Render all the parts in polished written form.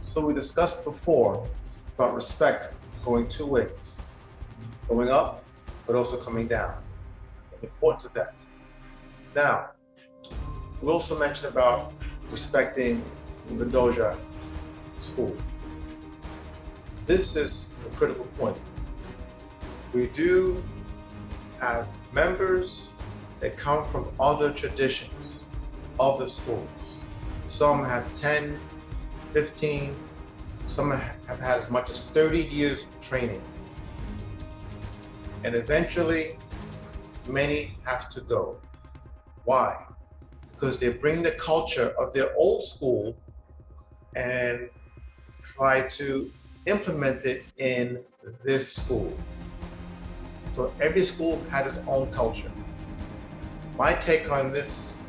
So we discussed before about respect going two ways, going up, but also coming down, and the importance of that. Now, we also mentioned about respecting the dojo school. This is a critical point. We do have members that come from other traditions, other schools. Some have 10, 15, some have had as much as 30 years of training. And eventually, many have to go. Why? Because they bring the culture of their old school and try to implement it in this school. So every school has its own culture. My take on this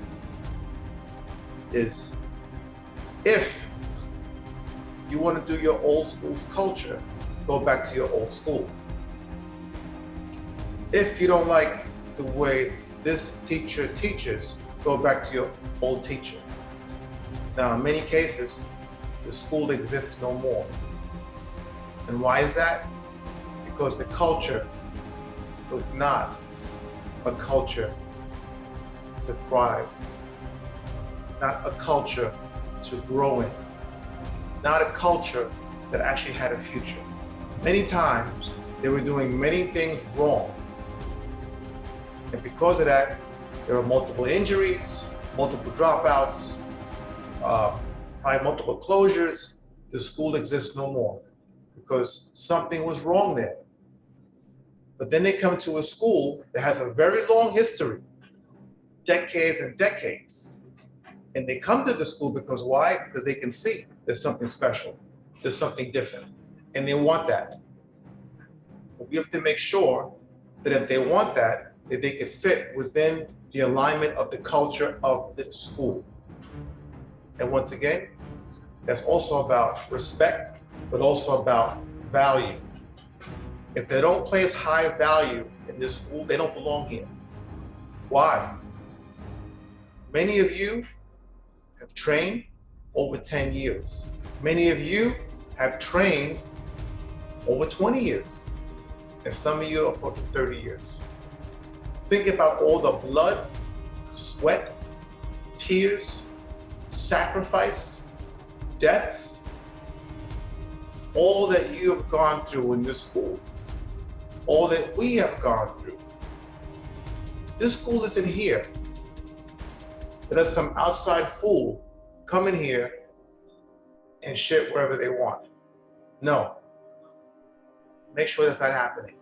is, if you want to do your old school's culture, go back to your old school. If you don't like the way this teacher teaches, go back to your old teacher. Now, in many cases, the school exists no more. And why is that? Because the culture was not a culture to thrive, not a culture to grow in, not a culture that actually had a future. Many times, they were doing many things wrong. And because of that, there were multiple injuries, multiple dropouts, probably multiple closures. The school exists no more because something was wrong there. But then they come to a school that has a very long history, decades and decades. And they come to the school because why? Because they can see there's something special, there's something different, and they want that. But we have to make sure that if they want that they can fit within the alignment of the culture of the school. And once again, that's also about respect, but also about value. If they don't place high value in this school, they don't belong here. Why? Many of you have trained over 10 years. Many of you have trained over 20 years. And some of you are approaching 30 years. Think about all the blood, sweat, tears, sacrifice, deaths, all that you have gone through in this school, all that we have gone through. This school isn't here. Let some outside fool come in here and shit wherever they want. No. Make sure that's not happening.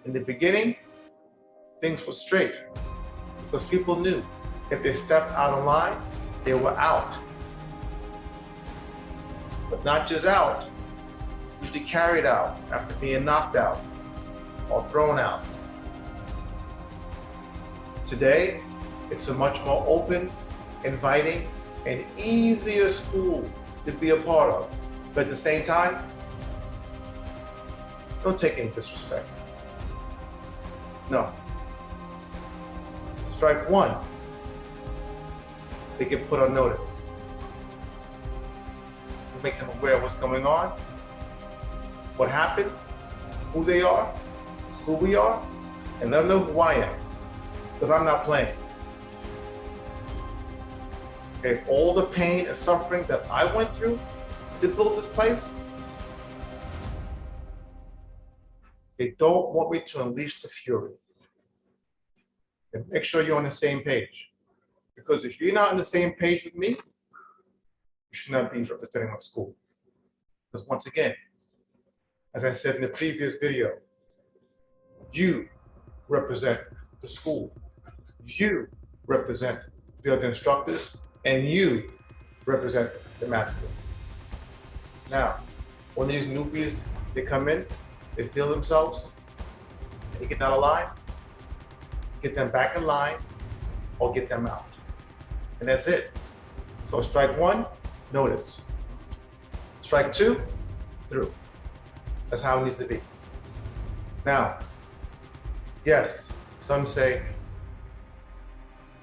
In the beginning, things were straight because people knew if they stepped out of line, they were out. But not just out, usually carried out after being knocked out or thrown out. Today, it's a much more open, inviting, and easier school to be a part of. But at the same time, don't take any disrespect. No. Strike one, they get put on notice. We make them aware of what's going on, what happened, who they are, who we are, and let them know who I am, because I'm not playing. Okay, all the pain and suffering that I went through to build this place, they don't want me to unleash the fury. And make sure you're on the same page. Because if you're not on the same page with me, you should not be representing my school. Because once again, as I said in the previous video, you represent the school. You represent the other instructors, and you represent the master. Now, when these newbies, they come in, they feel themselves, they get out of line, get them back in line, or get them out. And that's it. So strike one, notice. Strike two, through. That's how it needs to be. Now, yes, some say,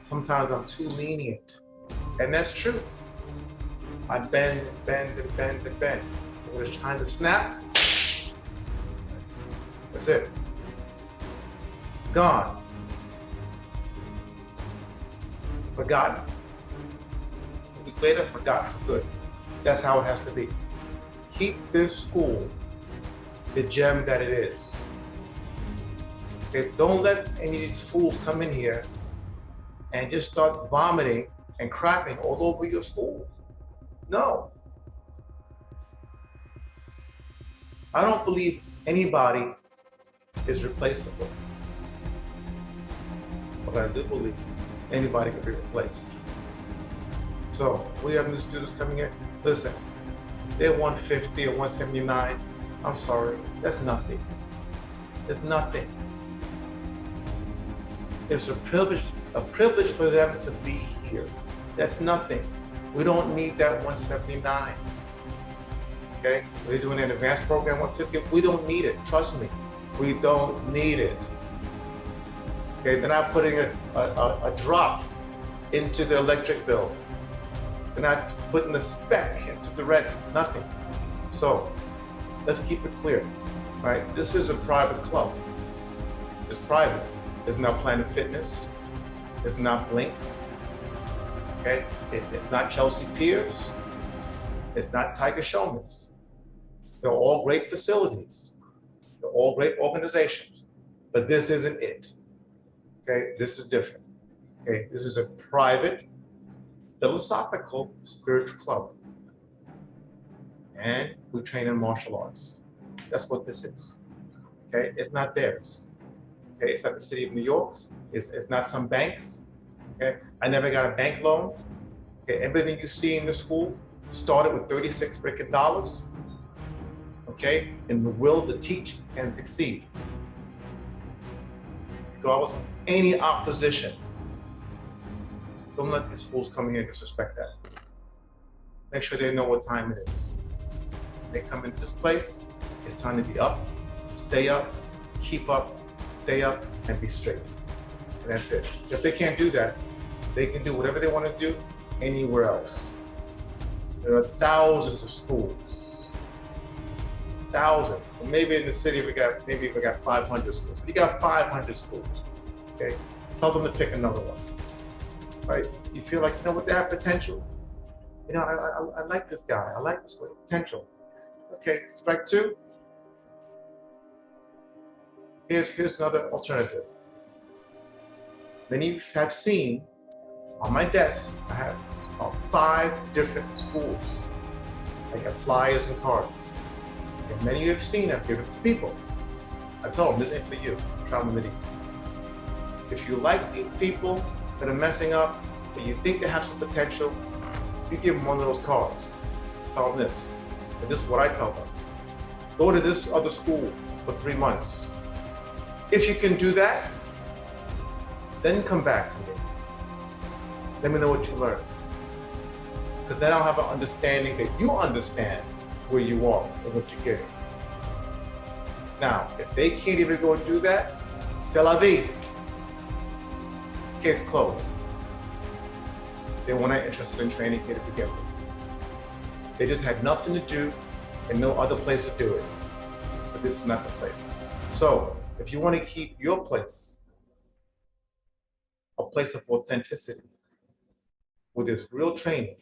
sometimes I'm too lenient. And that's true. I bend and bend and bend and bend. When it's trying to snap, that's it. Gone. Forgotten. A week later, forgotten for good. That's how it has to be. Keep this school the gem that it is. Okay, don't let any of these fools come in here and just start vomiting and crapping all over your school. No. I don't believe anybody is replaceable. But I do believe anybody can be replaced. So we have new students coming in. Listen, they're 150 or 179. I'm sorry, that's nothing. It's nothing. It's a privilege for them to be here. That's nothing. We don't need that 179. Okay? We're doing an advanced program 150. We don't need it. Trust me. We don't need it. Okay? They're not putting a drop into the electric bill. They're not putting the spec into the rent. Nothing. So let's keep it clear. Right? This is a private club. It's private. It's not Planet Fitness. It's not Blink. Okay? It's not Chelsea Piers. It's not Tiger Showmans. They're all great facilities. They're all great organizations. But this isn't it. Okay? This is different. Okay? This is a private, philosophical, spiritual club. And we train in martial arts. That's what this is. Okay? It's not theirs. Okay? It's not the city of New York's. It's not some banks. Okay? I never got a bank loan. Okay? Everything you see in the school started with 36 freaking dollars. Okay? And the will to teach and succeed. Regardless of any opposition. Don't let these fools come here and disrespect that. Make sure they know what time it is. They come into this place, it's time to be up, stay up, keep up, stay up, and be straight. And that's it. If they can't do that, they can do whatever they want to do anywhere else. There are thousands of schools. Thousands. Maybe in the city we got 500 schools. You got 500 schools. Okay? Tell them to pick another one. Right? You feel like, you know what, they have potential. You know, I like this guy. I like this potential. Okay, strike two. Here's another alternative. Many have seen on my desk, I have about 5 different schools. I have flyers and cards. And many of you have seen them, give it to people. I told them, this ain't for you, travel the Mideast. If you like these people that are messing up, and you think they have some potential, you give them one of those cards. Tell them this. And this is what I tell them. Go to this other school for 3 months. If you can do that, then come back to me. Let me know what you learned. Because then I'll have an understanding that you understand where you are and what you're getting. Now, if they can't even go and do that, c'est la vie. Case closed. They were not interested in training here to begin with. They just had nothing to do and no other place to do it. But this is not the place. So if you want to keep your place, a place of authenticity, where there's real training,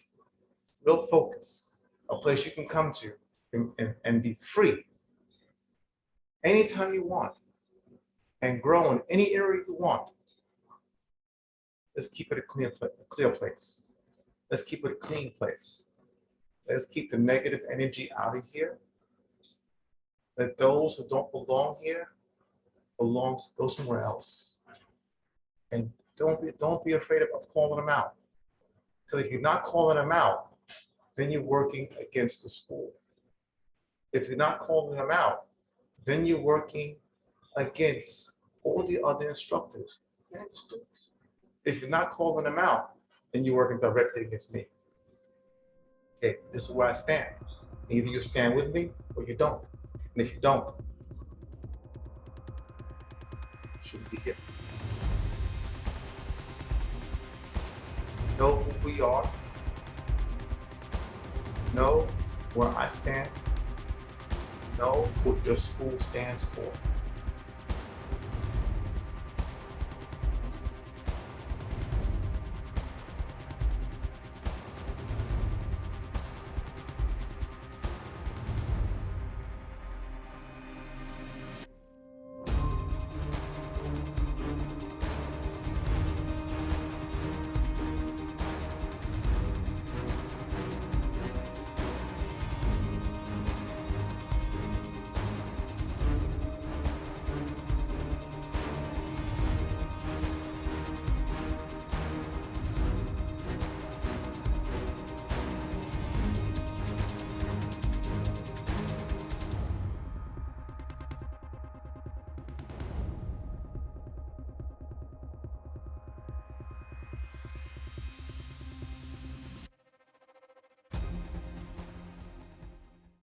real focus, a place you can come to and be free anytime you want and grow in any area you want. Let's keep it a clear place. Let's keep it a clean place. Let's keep the negative energy out of here. Let those who don't belong here go somewhere else. And don't be afraid of calling them out. Because if you're not calling them out, then you're working against the school. If you're not calling them out, then you're working against all the other instructors and the students. If you're not calling them out, then you're working directly against me. Okay, this is where I stand. Either you stand with me or you don't. And if you don't, you shouldn't be here. Know who we are. Know where I stand. Know what your school stands for.